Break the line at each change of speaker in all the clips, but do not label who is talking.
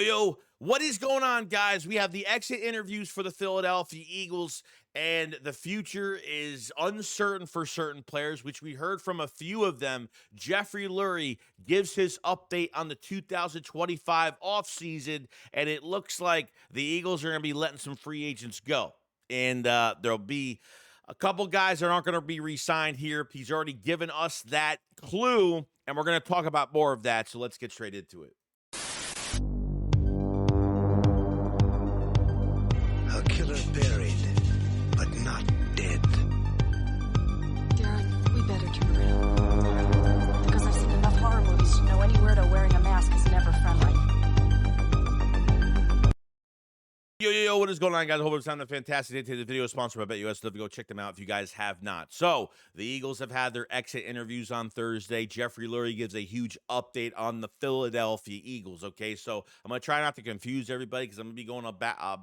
Yo, what is going on, guys? We have the exit interviews for the Philadelphia Eagles, and the future is uncertain for certain players, which we heard from a few of them. Jeffrey Lurie gives his update on the 2025 offseason, and it looks like the Eagles are going to be letting some free agents go. And there'll be a couple guys that aren't going to be re signed here. He's already given us that clue, and we're going to talk about more of that. So let's get straight into it.
A killer buried, but not dead.
Darren, we better turn around. Because I've seen enough horror movies to know any weirdo wearing a mask is never friendly.
Yo, what is going on, guys? I hope it's having a fantastic day. Today's video is sponsored by BetUS. Go check them out if you guys have not. So, the Eagles have had their exit interviews on Thursday. Jeffrey Lurie gives a huge update on the Philadelphia Eagles, okay? So, I'm going to try not to confuse everybody because I'm going to be going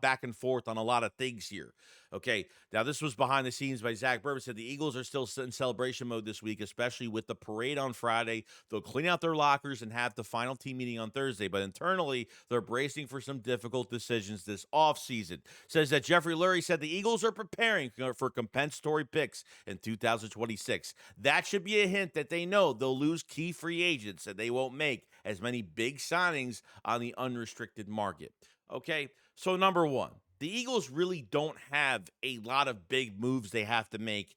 back and forth on a lot of things here, okay? Now, this was behind the scenes by Zack Baun. Said the Eagles are still in celebration mode this week, especially with the parade on Friday. They'll clean out their lockers and have the final team meeting on Thursday. But internally, they're bracing for some difficult decisions this offseason. Says that Jeffrey Lurie said the Eagles are preparing for compensatory picks in 2026. That should be a hint that they know they'll lose key free agents and they won't make as many big signings on the unrestricted market. Okay, so number one, the Eagles really don't have a lot of big moves they have to make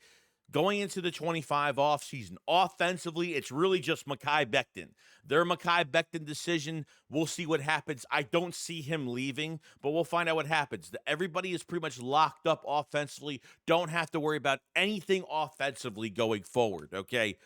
going into the 25 offseason. Offensively, it's really just Mekhi Becton. Their Mekhi Becton decision, we'll see what happens. I don't see him leaving, but we'll find out what happens. Everybody is pretty much locked up offensively. Don't have to worry about anything offensively going forward, okay?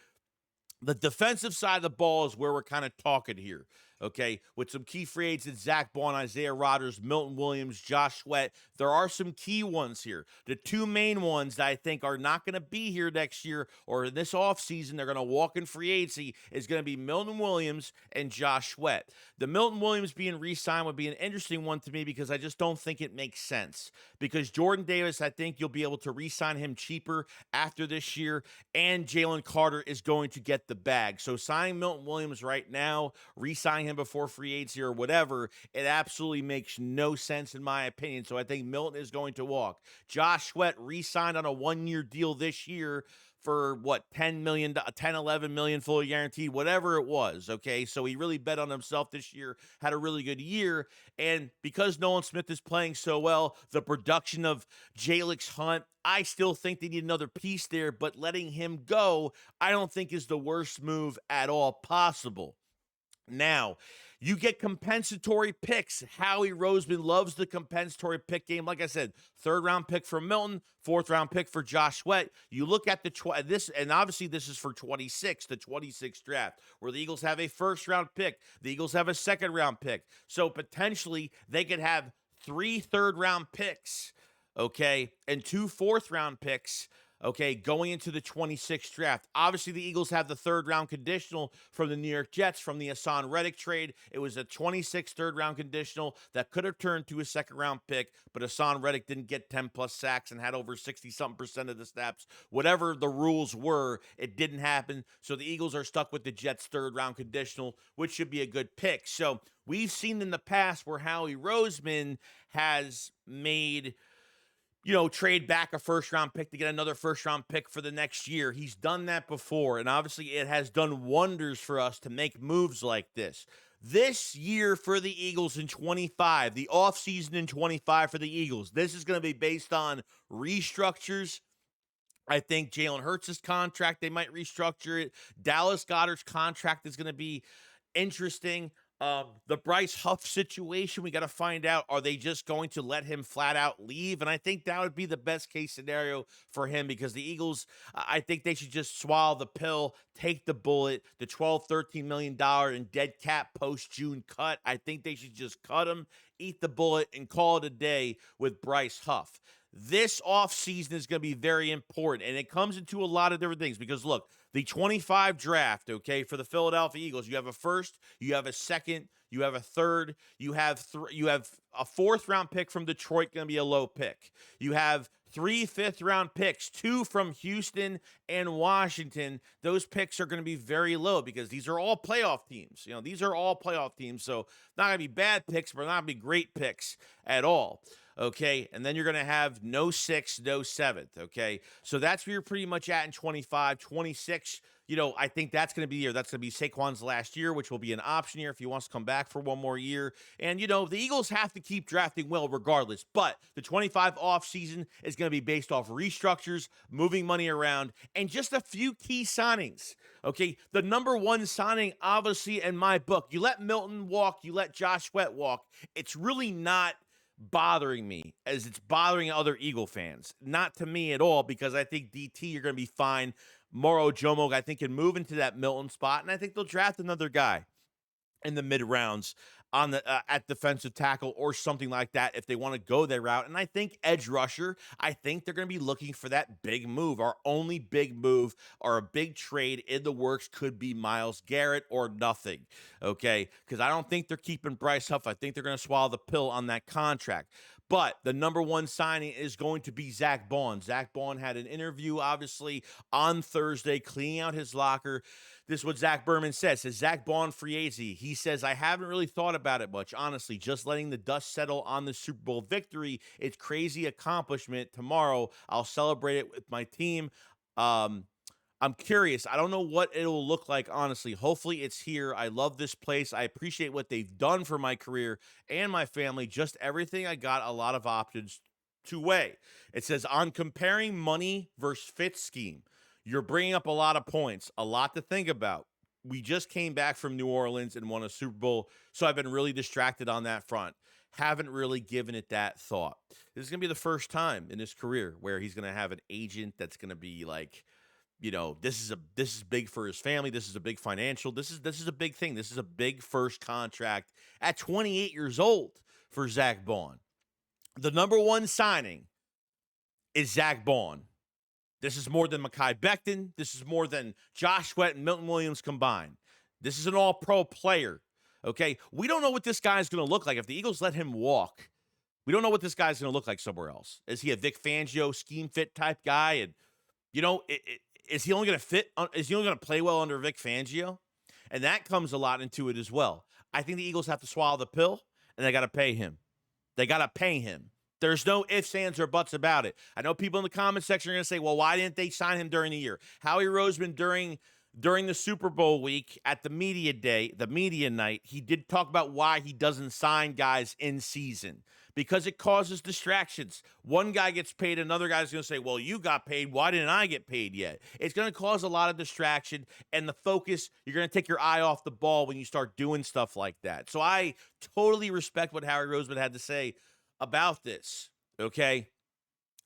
The defensive side of the ball is where we're kind of talking here, okay? With some key free agents, Zack Baun, Isaiah Rodgers, Milton Williams, Josh Sweat. There are some key ones here. The two main ones that I think are not going to be here next year or in this offseason, they're going to walk in free agency, is going to be Milton Williams and Josh Sweat. The Milton Williams being re-signed would be an interesting one to me because I just don't think it makes sense. Because Jordan Davis, I think you'll be able to re-sign him cheaper after this year, and Jalen Carter is going to get the bag. So signing Milton Williams right now, re-signing him before free agency or whatever, it absolutely makes no sense in my opinion. So I think Milton is going to walk. Josh Sweat re-signed on a one-year deal this year for what, 10 million, 10, 11 million fully guaranteed, whatever it was. Okay. So he really bet on himself this year, had a really good year. And because Nolan Smith is playing so well, the production of Jalix Hunt, I still think they need another piece there, but letting him go, I don't think is the worst move at all possible. Now, you get compensatory picks. Howie Roseman loves the compensatory pick game. Like I said, third-round pick for Milton, fourth-round pick for Josh Sweat. You look at this, and obviously this is for 26, the 26 draft, where the Eagles have a first-round pick. The Eagles have a second-round pick. So potentially they could have 3 third-round picks, okay, and 2 fourth-round picks, okay, going into the 26th draft. Obviously, the Eagles have the third-round conditional from the New York Jets from the Hassan Reddick trade. It was a 26th third-round conditional that could have turned to a second-round pick, but Hassan Reddick didn't get 10-plus sacks and had over 60-something% of the snaps. Whatever the rules were, it didn't happen. So the Eagles are stuck with the Jets' third-round conditional, which should be a good pick. So we've seen in the past where Howie Roseman has made trade back a first-round pick to get another first-round pick for the next year. He's done that before, and obviously it has done wonders for us to make moves like this. This year for the Eagles in 25, the offseason in 25 for the Eagles, this is going to be based on restructures. I think Jalen Hurts' contract, they might restructure it. Dallas Goedert's contract is going to be interesting. The Bryce Huff situation, we got to find out, are they just going to let him flat out leave? And I think that would be the best case scenario for him because the Eagles, I think they should just swallow the pill, take the bullet, the $12, $13 million in dead cap post-June cut. I think they should just cut him, eat the bullet, and call it a day with Bryce Huff. This offseason is going to be very important, and it comes into a lot of different things because, look, the 25 draft, okay, for the Philadelphia Eagles, you have a first, you have a second, you have a third, you have a fourth-round pick from Detroit, going to be a low pick. You have 3 fifth-round picks, 2 from Houston and Washington, those picks are going to be very low because these are all playoff teams. These are all playoff teams. So not going to be bad picks, but not going to be great picks at all. Okay. And then you're going to have no 6th, no 7th. Okay. So that's where you're pretty much at in 25, 26. I think that's going to be the year. That's going to be Saquon's last year, which will be an option year if he wants to come back for one more year. And, the Eagles have to keep drafting well regardless. But the 25 offseason is going to be based off restructures, moving money around, and just a few key signings. Okay, the number one signing, obviously, in my book, you let Milton walk, you let Josh Sweat walk. It's really not bothering me as it's bothering other Eagle fans. Not to me at all, because I think DT, you're going to be fine. Moro Jomo, I think, can move into that Milton spot, and I think they'll draft another guy in the mid rounds on the at defensive tackle or something like that if they want to go their route. And I think edge rusher, I think they're going to be looking for that big move. Our only big move or a big trade in the works could be Myles Garrett or nothing, okay? Because I don't think they're keeping Bryce Huff. I think they're going to swallow the pill on that contract. But the number one signing is going to be Zack Baun. Zack Baun had an interview, obviously, on Thursday, cleaning out his locker. This is what Zach Berman says. Zack Baun, free agency. He says, I haven't really thought about it much, honestly. Just letting the dust settle on the Super Bowl victory. It's crazy accomplishment. Tomorrow, I'll celebrate it with my team. I'm curious. I don't know what it'll look like, honestly. Hopefully it's here. I love this place. I appreciate what they've done for my career and my family. Just everything I got, a lot of options to weigh. It says, on comparing money versus fit scheme, you're bringing up a lot of points, a lot to think about. We just came back from New Orleans and won a Super Bowl, so I've been really distracted on that front. Haven't really given it that thought. This is going to be the first time in his career where he's going to have an agent that's going to be like, this is big for his family. This is a big financial. This is a big thing. This is a big first contract at 28 years old for Zack Baun. The number one signing is Zack Baun. This is more than Mekhi Becton. This is more than Josh Sweat and Milton Williams combined. This is an all-pro player, okay? We don't know what this guy's going to look like. If the Eagles let him walk, we don't know what this guy's going to look like somewhere else. Is he a Vic Fangio scheme fit type guy? And, is he only going to fit? Is he only going to play well under Vic Fangio? And that comes a lot into it as well. I think the Eagles have to swallow the pill, and they got to pay him. They got to pay him. There's no ifs, ands, or buts about it. I know people in the comment section are going to say, well, why didn't they sign him during the year? Howie Roseman, during the Super Bowl week at the media day, the media night, he did talk about why he doesn't sign guys in season. Because it causes distractions. One guy gets paid, another guy's going to say, well, you got paid. Why didn't I get paid yet? It's going to cause a lot of distraction, and the focus, you're going to take your eye off the ball when you start doing stuff like that. So I totally respect what Howie Roseman had to say about this, okay?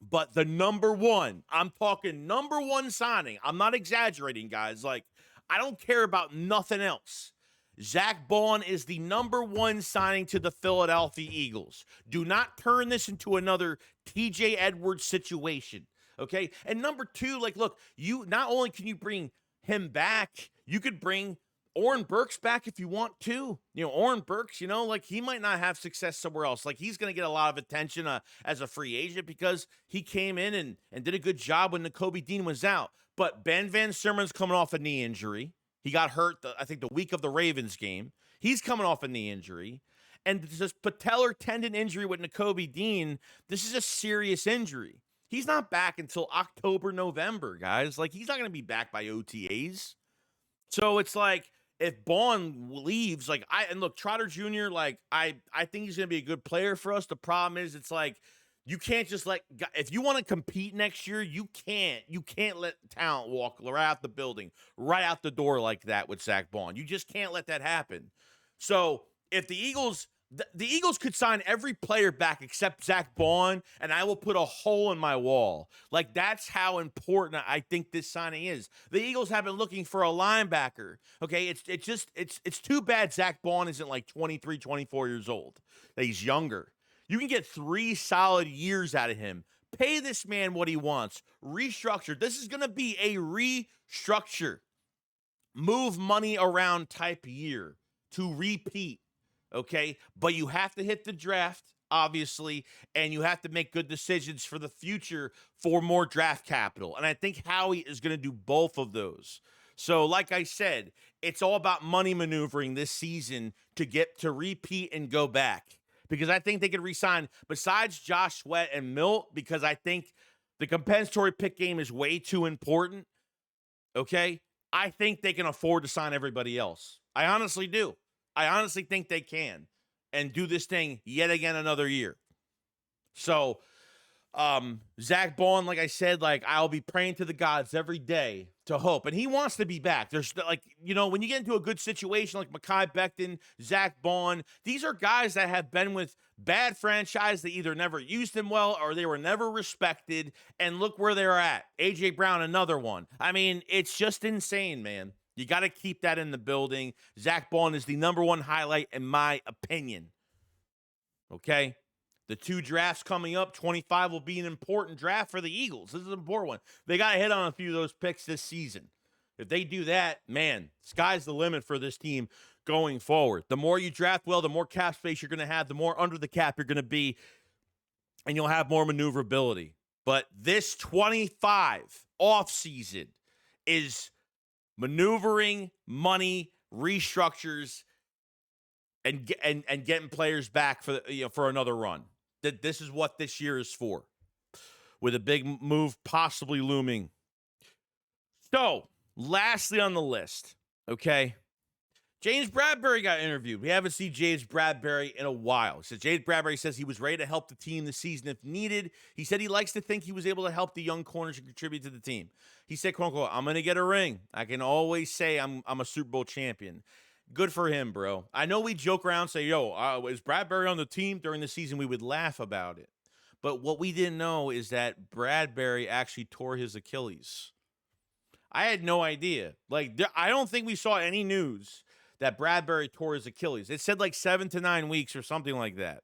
But the number one, I'm talking number one signing. I'm not exaggerating, guys. Like, I don't care about nothing else. Zack Baun is the number one signing to the Philadelphia Eagles. Do not turn this into another TJ Edwards situation, okay? And number two, look, you not only can you bring him back, you could bring Oren Burks back if you want to. Oren Burks, he might not have success somewhere else. He's going to get a lot of attention as a free agent because he came in and did a good job when Nakobe Dean was out. But Ben Van Sermon's coming off a knee injury. He got hurt, I think, the week of the Ravens game. He's coming off a knee injury. And this patellar tendon injury with Nakobe Dean, this is a serious injury. He's not back until October, November, guys. He's not going to be back by OTAs. So it's if Baun leaves, and look, Trotter Jr., I think he's going to be a good player for us. The problem is you can't just if you want to compete next year, you can't let talent walk right out the building, right out the door like that with Zack Baun. You just can't let that happen. So if the Eagles could sign every player back except Zack Baun, and I will put a hole in my wall. That's how important I think this signing is. The Eagles have been looking for a linebacker. Okay, it's too bad Zack Baun isn't 23, 24 years old. That he's younger. You can get 3 solid years out of him. Pay this man what he wants. Restructure. This is going to be a restructure. Move money around type year to repeat. Okay? But you have to hit the draft. obviously, and you have to make good decisions for the future for more draft capital. And I think Howie is going to do both of those. So, like I said, it's all about money maneuvering this season to get to repeat and go back. Because I think they could re-sign besides Josh Sweat and Milt, because I think the compensatory pick game is way too important. Okay. I think they can afford to sign everybody else. I honestly do. I honestly think they can and do this thing yet again another year. So, Zack Baun, like I said, like I'll be praying to the gods every day to hope, and he wants to be back. There's like, when you get into a good situation like Mekhi Becton, Zack Baun, these are guys that have been with bad franchise that either never used them well or they were never respected, and look where they're at. AJ Brown, another one. I mean, it's just insane, man. You got to keep that in the building. Zack Baun is the number one highlight in my opinion. Okay? The 2 drafts coming up, 25 will be an important draft for the Eagles. This is an important one. They got to hit on a few of those picks this season. If they do that, man, sky's the limit for this team going forward. The more you draft well, the more cap space you're going to have, the more under the cap you're going to be, and you'll have more maneuverability. But this 25 offseason is maneuvering, money, restructures, and getting players back for another run. That this is what this year is for, with a big move possibly looming. So, lastly on the list, okay, James Bradberry got interviewed. We haven't seen James Bradberry in a while. So James Bradberry says he was ready to help the team this season if needed. He said he likes to think he was able to help the young corners and contribute to the team. He said, quote unquote, I'm going to get a ring. I can always say I'm a Super Bowl champion. Good for him, bro. I know we joke around, say, is Bradberry on the team during the season? We would laugh about it. But what we didn't know is that Bradberry actually tore his Achilles. I had no idea. Like, I don't think we saw any news that Bradberry tore his Achilles. It said like 7 to 9 weeks or something like that.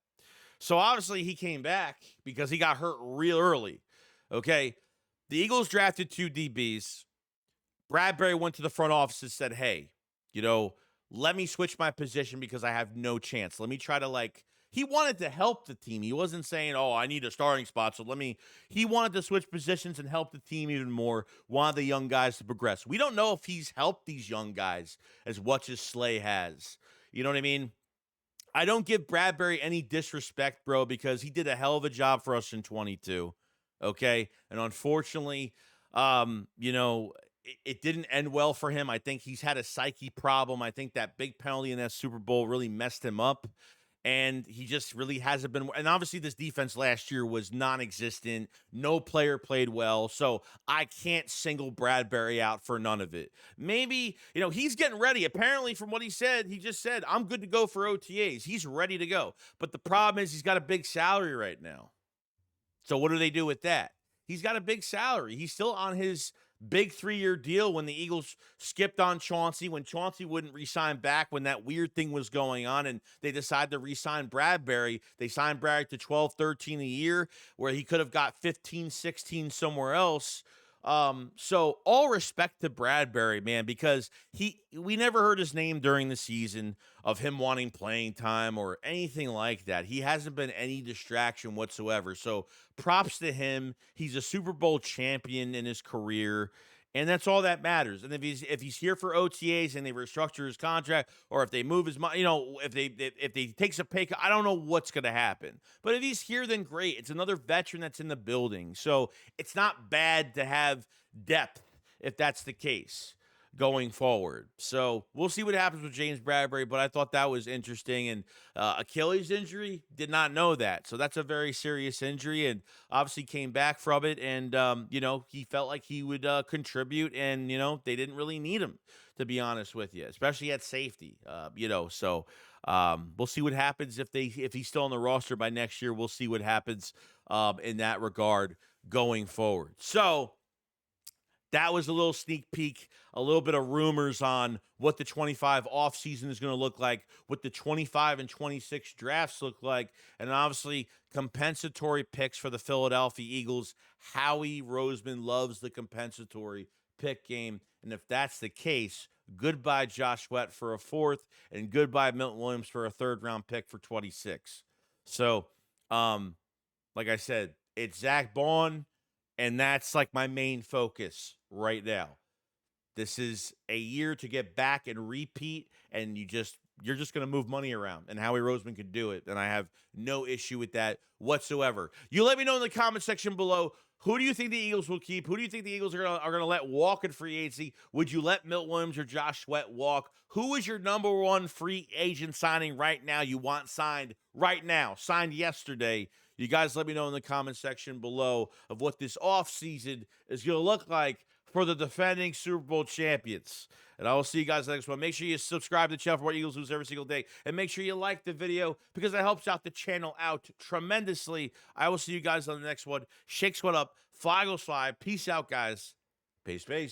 So obviously he came back because he got hurt real early. Okay. The Eagles drafted 2 DBs. Bradberry went to the front office and said, hey, let me switch my position because I have no chance. Let me try to he wanted to help the team. He wasn't saying, I need a starting spot. So he wanted to switch positions and help the team even more. Wanted the young guys to progress. We don't know if he's helped these young guys as much as Slay has. You know what I mean? I don't give Bradberry any disrespect, bro, because he did a hell of a job for us in 22. Okay. And unfortunately, it didn't end well for him. I think he's had a psyche problem. I think that big penalty in that Super Bowl really messed him up. And he just really hasn't been. And obviously, this defense last year was non-existent. No player played well. So I can't single Bradberry out for none of it. Maybe, he's getting ready. Apparently, from what he said, he just said, I'm good to go for OTAs. He's ready to go. But the problem is he's got a big salary right now. So what do they do with that? He's got a big salary. He's still on his big 3-year deal when the Eagles skipped on Chauncey, when Chauncey wouldn't re-sign back, when that weird thing was going on, and they decided to re-sign Bradberry. They signed Bradberry to 12, 13 a year, where he could have got 15, 16 somewhere else. So all respect to Bradberry, man, because we never heard his name during the season of him wanting playing time or anything like that. He hasn't been any distraction whatsoever. So props to him. He's a Super Bowl champion in his career, and that's all that matters. And if he's here for OTAs and they restructure his contract, or if they move his money, if they takes a pay cut, I don't know what's going to happen. But if he's here, then great. It's another veteran that's in the building. So it's not bad to have depth if that's the case going forward. So we'll see what happens with James Bradberry, but I thought that was interesting. And Achilles injury, did not know that. So that's a very serious injury, and obviously came back from it. And, he felt like he would contribute, and, they didn't really need him, to be honest with you, especially at safety, So we'll see what happens if he's still on the roster by next year. We'll see what happens in that regard going forward. So that was a little sneak peek, a little bit of rumors on what the 25 offseason is going to look like, what the 25 and 26 drafts look like, and obviously compensatory picks for the Philadelphia Eagles. Howie Roseman loves the compensatory pick game, and if that's the case, goodbye Josh Sweat for a 4th, and goodbye Milton Williams for a 3rd-round pick for 26. So Like I said, it's Zack Baun, and that's like my main focus right now. This is a year to get back and repeat, and you're just going to move money around, and Howie Roseman could do it, and I have no issue with that whatsoever. You let me know in the comment section below, who do you think the Eagles will keep? Who do you think the Eagles are going to let walk in free agency? Would you let Milt Williams or Josh Sweat walk? Who is your number one free agent signing right now you want signed right now, signed yesterday? You guys let me know in the comment section below of what this offseason is going to look like for the defending Super Bowl champions. And I will see you guys next one. Make sure you subscribe to the channel for what Eagles lose every single day. And make sure you like the video because that helps out the channel out tremendously. I will see you guys on the next one. Shake squad up. Fly Eagles fly. Peace out, guys. Peace, peace.